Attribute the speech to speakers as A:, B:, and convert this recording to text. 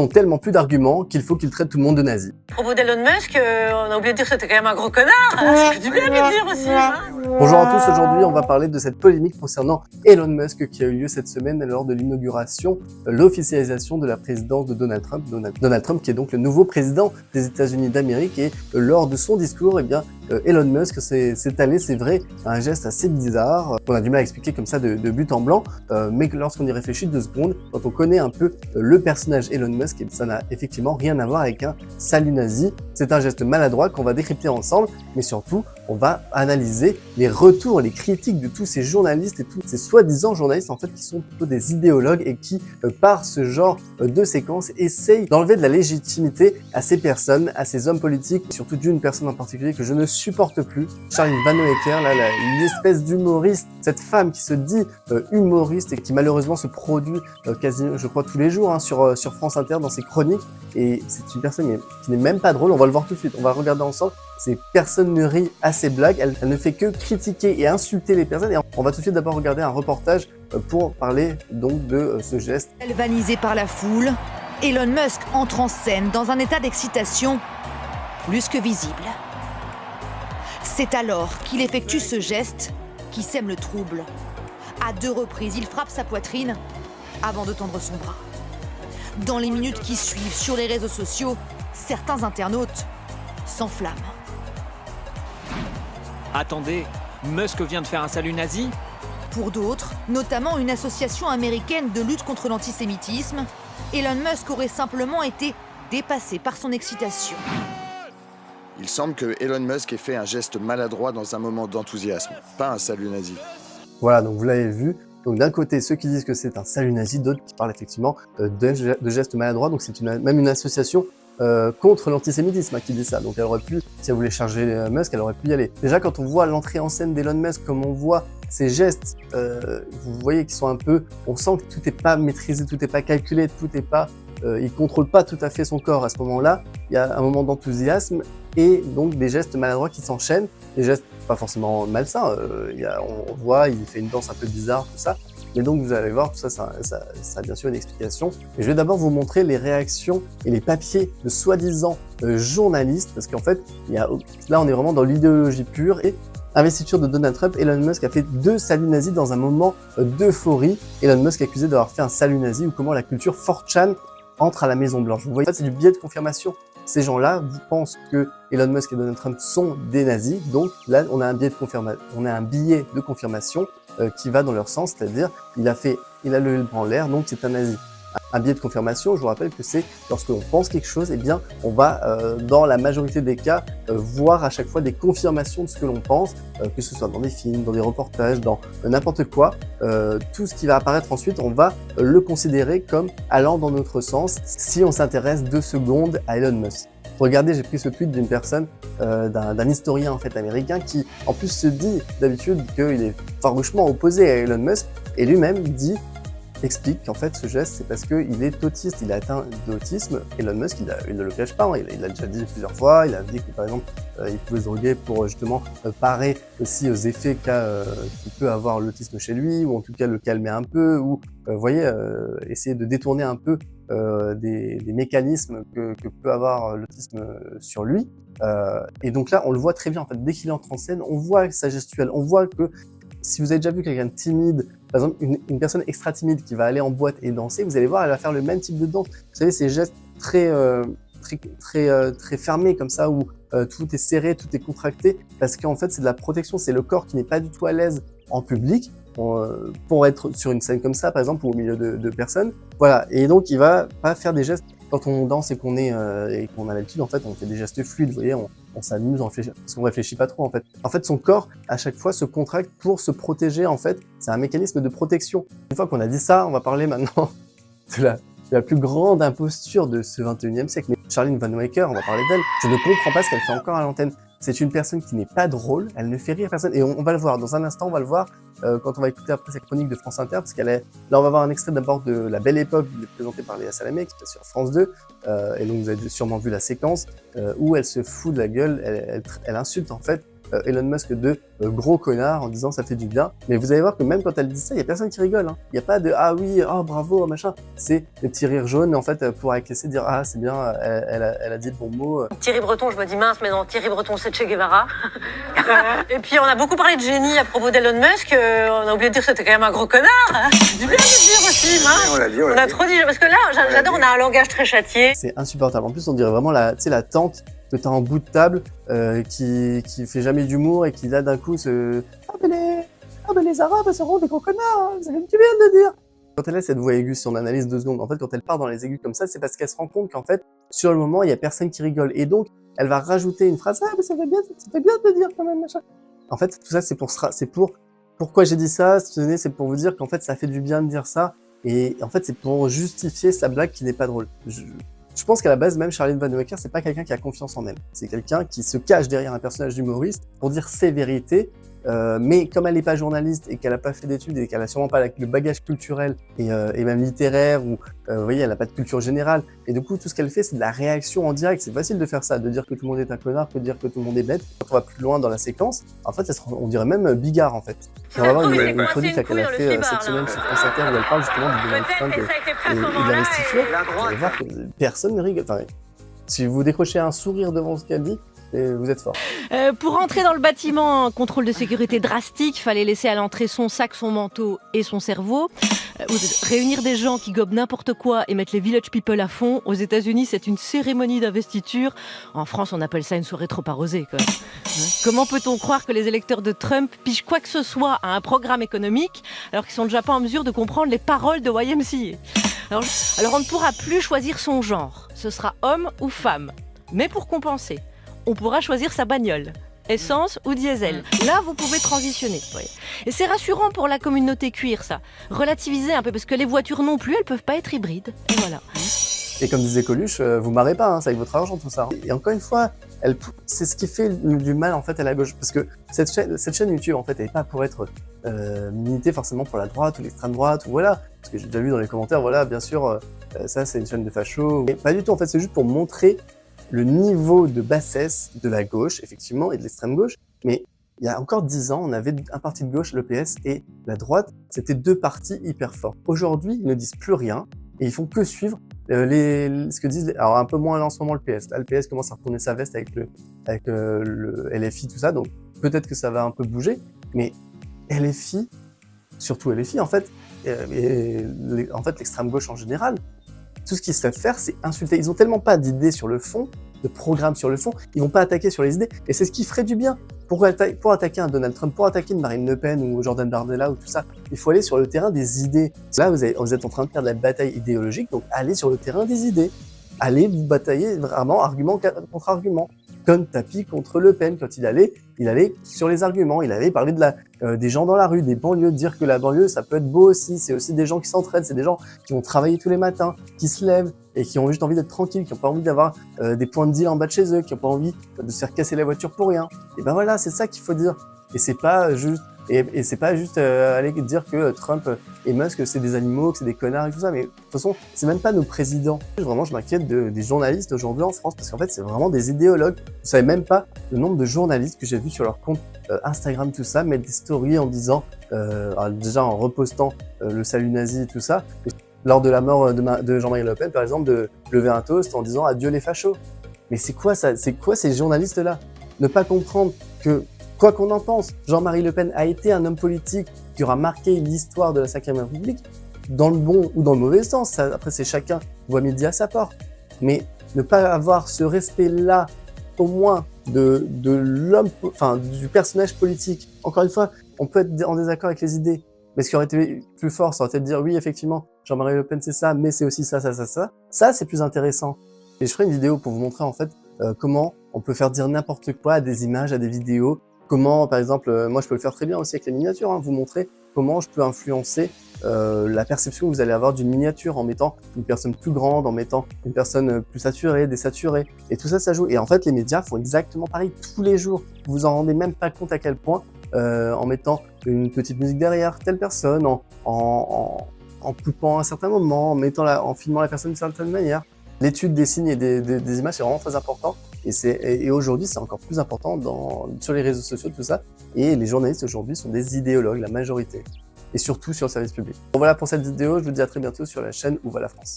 A: n'ont tellement plus d'arguments qu'il faut qu'ils traitent tout le monde de nazis.
B: À propos d'Elon Musk, on a oublié de dire que c'était quand même un gros connard. Ça fait du bien de le dire aussi. Hein.
A: Bonjour à tous, aujourd'hui on va parler de cette polémique concernant Elon Musk qui a eu lieu cette semaine lors de l'inauguration, l'officialisation de la présidence de Donald Trump. Donald Trump qui est donc le nouveau président des États-Unis d'Amérique, et lors de son discours, eh bien, Elon Musk s'est allé, c'est vrai, à un geste assez bizarre, qu'on a du mal à expliquer comme ça de but en blanc, mais que lorsqu'on y réfléchit 2 secondes, quand on connaît un peu le personnage Elon Musk, ça n'a effectivement rien à voir avec un salut nazi. C'est un geste maladroit qu'on va décrypter ensemble, mais surtout, on va analyser les retours, les critiques de tous ces journalistes et tous ces soi-disant journalistes en fait qui sont plutôt des idéologues et qui, par ce genre de séquence, essayent d'enlever de la légitimité à ces personnes, à ces hommes politiques, et surtout d'une personne en particulier que je ne supporte plus, Charline Vanhoenacker, là, une espèce d'humoriste, cette femme qui se dit humoriste et qui malheureusement se produit quasiment, je crois, tous les jours hein, sur France Inter dans ses chroniques, et c'est une personne qui n'est même pas drôle. On va le voir tout de suite, on va regarder ensemble. Personne ne rit à ses blagues, elle ne fait que critiquer et insulter les personnes. Et on va tout de suite d'abord regarder un reportage pour parler donc de ce geste.
C: Galvanisé par la foule, Elon Musk entre en scène dans un état d'excitation plus que visible. C'est alors qu'il effectue ce geste qui sème le trouble. À 2 reprises, il frappe sa poitrine avant de tendre son bras. Dans les minutes qui suivent sur les réseaux sociaux, certains internautes s'enflamment.
D: Attendez, Musk vient de faire un salut nazi ?
C: Pour d'autres, notamment une association américaine de lutte contre l'antisémitisme, Elon Musk aurait simplement été dépassé par son excitation.
E: Il semble que Elon Musk ait fait un geste maladroit dans un moment d'enthousiasme, pas un salut nazi.
A: Voilà, donc vous l'avez vu. Donc d'un côté, ceux qui disent que c'est un salut nazi, d'autres qui parlent effectivement de gestes maladroits. Donc c'est même une association contre l'antisémitisme qui dit ça. Donc elle aurait pu, si elle voulait charger Musk, elle aurait pu y aller. Déjà quand on voit l'entrée en scène d'Elon Musk, comme on voit ces gestes, vous voyez qu'ils sont un peu, on sent que tout n'est pas maîtrisé, tout n'est pas calculé, tout n'est pas, il contrôle pas tout à fait son corps à ce moment-là. Il y a un moment d'enthousiasme et donc des gestes maladroits qui s'enchaînent, des gestes pas forcément malsains. On voit, il fait une danse un peu bizarre, tout ça. Mais donc vous allez voir, tout ça, ça a bien sûr une explication. Et je vais d'abord vous montrer les réactions et les papiers de soi-disant journalistes, parce qu'en fait, là on est vraiment dans l'idéologie pure. Et investiture de Donald Trump, Elon Musk a fait 2 saluts nazis dans un moment d'euphorie. Elon Musk est accusé d'avoir fait un salut nazi, ou comment la culture 4chan entre à la Maison Blanche. Vous voyez, ça c'est du biais de confirmation. Ces gens-là pensent que Elon Musk et Donald Trump sont des nazis, donc là on a un biais de confirmation qui va dans leur sens, c'est-à-dire il a levé le bras en l'air, donc c'est un nazi. Un biais de confirmation, je vous rappelle que c'est lorsque l'on pense quelque chose, eh bien on va dans la majorité des cas voir à chaque fois des confirmations de ce que l'on pense, que ce soit dans des films, dans des reportages, dans n'importe quoi. Tout ce qui va apparaître ensuite, on va le considérer comme allant dans notre sens si on s'intéresse 2 secondes à Elon Musk. Regardez, j'ai pris ce tweet d'une personne, d'un historien en fait américain qui en plus se dit d'habitude qu'il est farouchement opposé à Elon Musk, et lui-même explique qu'en fait ce geste c'est parce qu'il est autiste, il a atteint d'autisme. Elon Musk il ne le cache pas, hein, il a déjà dit plusieurs fois, il a dit que par exemple il pouvait se droguer pour justement parer aussi aux effets qu'il peut avoir l'autisme chez lui, ou en tout cas le calmer un peu, ou vous voyez, essayer de détourner un peu des mécanismes que peut avoir l'autisme sur lui. Et donc là on le voit très bien en fait, dès qu'il entre en scène, on voit sa gestuelle, on voit que si vous avez déjà vu quelqu'un de timide, par exemple une personne extra timide qui va aller en boîte et danser, vous allez voir, elle va faire le même type de danse. Vous savez, ces gestes très fermés comme ça, où tout est serré, tout est contracté, parce qu'en fait c'est de la protection, c'est le corps qui n'est pas du tout à l'aise en public pour être sur une scène comme ça, par exemple, ou au milieu de personnes. Voilà, et donc il va pas faire des gestes. Quand on danse et qu'on a l'habitude, en fait, on fait des gestes fluides, vous voyez, on s'amuse, parce qu'on réfléchit pas trop, en fait. En fait, son corps, à chaque fois, se contracte pour se protéger, en fait. C'est un mécanisme de protection. Une fois qu'on a dit ça, on va parler maintenant de la plus grande imposture de ce 21e siècle. Mais Charline Vanhoenacker, on va parler d'elle. Je ne comprends pas ce qu'elle fait encore à l'antenne. C'est une personne qui n'est pas drôle, elle ne fait rire personne. Et on va le voir, dans un instant, on va le voir quand on va écouter après cette chronique de France Inter, parce là on va voir un extrait d'abord de La Belle Époque, présentée par Léa Salamé, qui est sur France 2. Et donc vous avez sûrement vu la séquence où elle se fout de la gueule, elle insulte en fait Elon Musk de gros connard en disant ça fait du bien. Mais vous allez voir que même quand elle dit ça, il y a personne qui rigole. Il n'y a pas de ah oui, oh bravo, machin. C'est des petits rires jaunes en fait pour acquiescer, dire ah c'est bien, elle a dit le bon mot.
B: Thierry Breton, je me dis mince, mais non, Thierry Breton, c'est Che Guevara. Et puis on a beaucoup parlé de génie à propos d'Elon Musk. On a oublié de dire que c'était quand même un gros connard. C'est du bien de le dire aussi, mince. On a trop dit, parce que là, j'adore, on a un langage très châtié.
A: C'est insupportable. En plus, on dirait vraiment la tante que t'as en bout de table qui fait jamais d'humour et qui là d'un coup se ah mais les Arabes seront des gros connards, hein, vous avez du bien de le dire. Quand elle a cette voix aiguë, si on analyse 2 secondes, en fait quand elle part dans les aigus comme ça, c'est parce qu'elle se rend compte qu'en fait sur le moment il y a personne qui rigole et donc elle va rajouter une phrase ah mais ça fait bien de le dire quand même machin. En fait tout ça c'est pour pourquoi j'ai dit ça, c'est pour vous dire qu'en fait ça fait du bien de dire ça et en fait c'est pour justifier sa blague qui n'est pas drôle. Je pense qu'à la base, même Charlene Vanhoenacker, c'est pas quelqu'un qui a confiance en elle. C'est quelqu'un qui se cache derrière un personnage d'humoriste pour dire ses vérités. Mais comme elle n'est pas journaliste et qu'elle n'a pas fait d'études et qu'elle a sûrement pas le bagage culturel et même littéraire, ou vous voyez, elle n'a pas de culture générale. Et du coup, tout ce qu'elle fait, c'est de la réaction en direct. C'est facile de faire ça, de dire que tout le monde est un connard, que de dire que tout le monde est bête. Quand on va plus loin dans la séquence, en fait, on dirait même Bigard, en fait. On va voir une chronique qu'elle a fait cette semaine sur France Inter où elle parle justement du Donald Trump et de l'investiture. Vous allez voir que personne ne rigole. Enfin, si vous décrochez un sourire devant ce qu'elle dit, et vous êtes fort.
F: Pour entrer dans le bâtiment, un contrôle de sécurité drastique, fallait laisser à l'entrée son sac, son manteau et son cerveau. Réunir des gens qui gobent n'importe quoi et mettre les village people à fond. Aux États-Unis, c'est une cérémonie d'investiture. En France, on appelle ça une soirée trop arrosée, quoi. Comment peut-on croire que les électeurs de Trump pigent quoi que ce soit à un programme économique alors qu'ils sont déjà pas en mesure de comprendre les paroles de YMCA? Alors on ne pourra plus choisir son genre. Ce sera homme ou femme. Mais pour compenser, on pourra choisir sa bagnole, essence ou diesel. Là, vous pouvez transitionner. Oui. Et c'est rassurant pour la communauté cuir, ça. Relativiser un peu, parce que les voitures non plus, elles peuvent pas être hybrides. Et voilà.
A: Et comme disait Coluche, vous marrez pas, hein, c'est avec votre argent tout ça. Et encore une fois, c'est ce qui fait du mal en fait à la gauche, parce que cette chaîne YouTube en fait, elle est pas pour être militée forcément pour la droite ou l'extrême droite ou voilà. Parce que j'ai déjà vu dans les commentaires, voilà, bien sûr, ça c'est une chaîne de fachos. Mais pas du tout en fait, c'est juste pour montrer le niveau de bassesse de la gauche, effectivement, et de l'extrême gauche. Mais il y a encore 10 ans, on avait un parti de gauche, le PS, et la droite, c'était 2 partis hyper forts. Aujourd'hui, ils ne disent plus rien, et ils font que suivre ce que disent, alors un peu moins là en ce moment le PS. Là, le PS commence à retourner sa veste avec le LFI, tout ça, donc peut-être que ça va un peu bouger, mais LFI, surtout LFI, en fait, en fait l'extrême gauche en général, tout ce qu'ils savent faire, c'est insulter. Ils ont tellement pas d'idées sur le fond, de programme sur le fond, ils vont pas attaquer sur les idées, et c'est ce qui ferait du bien. Pour attaquer un Donald Trump, pour attaquer une Marine Le Pen ou Jordan Bardella ou tout ça, il faut aller sur le terrain des idées. Là, vous êtes en train de faire de la bataille idéologique, donc allez sur le terrain des idées. Allez vous batailler vraiment argument contre argument. Comme Tapi contre Le Pen, quand il allait sur les arguments, il allait parler des gens dans la rue, des banlieues, dire que la banlieue, ça peut être beau aussi, c'est aussi des gens qui s'entraident, c'est des gens qui vont travailler tous les matins, qui se lèvent et qui ont juste envie d'être tranquilles, qui n'ont pas envie d'avoir des points de deal en bas de chez eux, qui n'ont pas envie de se faire casser la voiture pour rien. Et ben voilà, c'est ça qu'il faut dire. Et c'est pas juste aller dire que Trump et Musk c'est des animaux, que c'est des connards et tout ça, mais de toute façon c'est même pas nos présidents. Vraiment je m'inquiète des journalistes aujourd'hui en France parce qu'en fait c'est vraiment des idéologues. Vous savez même pas le nombre de journalistes que j'ai vu sur leur compte Instagram tout ça mettre des stories en disant déjà en repostant le salut nazi et tout ça. Et lors de la mort de Jean-Marie Le Pen par exemple de lever un toast en disant adieu les fachos. Mais c'est quoi ça? C'est quoi ces journalistes là? Ne pas comprendre que quoi qu'on en pense, Jean-Marie Le Pen a été un homme politique qui aura marqué l'histoire de la 5e République, dans le bon ou dans le mauvais sens. Ça, après, c'est chacun voit midi à sa porte. Mais ne pas avoir ce respect-là, au moins, de l'homme, enfin, du personnage politique. Encore une fois, on peut être en désaccord avec les idées. Mais ce qui aurait été plus fort, ça aurait été de dire, oui, effectivement, Jean-Marie Le Pen, c'est ça, mais c'est aussi ça, ça, ça, ça. Ça, c'est plus intéressant. Et je ferai une vidéo pour vous montrer, en fait, comment on peut faire dire n'importe quoi à des images, à des vidéos. Comment, par exemple, moi je peux le faire très bien aussi avec les miniatures, vous montrer comment je peux influencer la perception que vous allez avoir d'une miniature en mettant une personne plus grande, en mettant une personne plus saturée, désaturée. Et tout ça, ça joue. Et en fait, les médias font exactement pareil tous les jours. Vous vous en rendez même pas compte à quel point, en mettant une petite musique derrière telle personne, en coupant à un certain moment, en filmant la personne d'une certaine manière. L'étude des signes et des images, c'est vraiment très important. Et aujourd'hui, c'est encore plus important sur les réseaux sociaux, tout ça. Et les journalistes aujourd'hui sont des idéologues, la majorité. Et surtout sur le service public. Bon, voilà pour cette vidéo, je vous dis à très bientôt sur la chaîne Où va la France.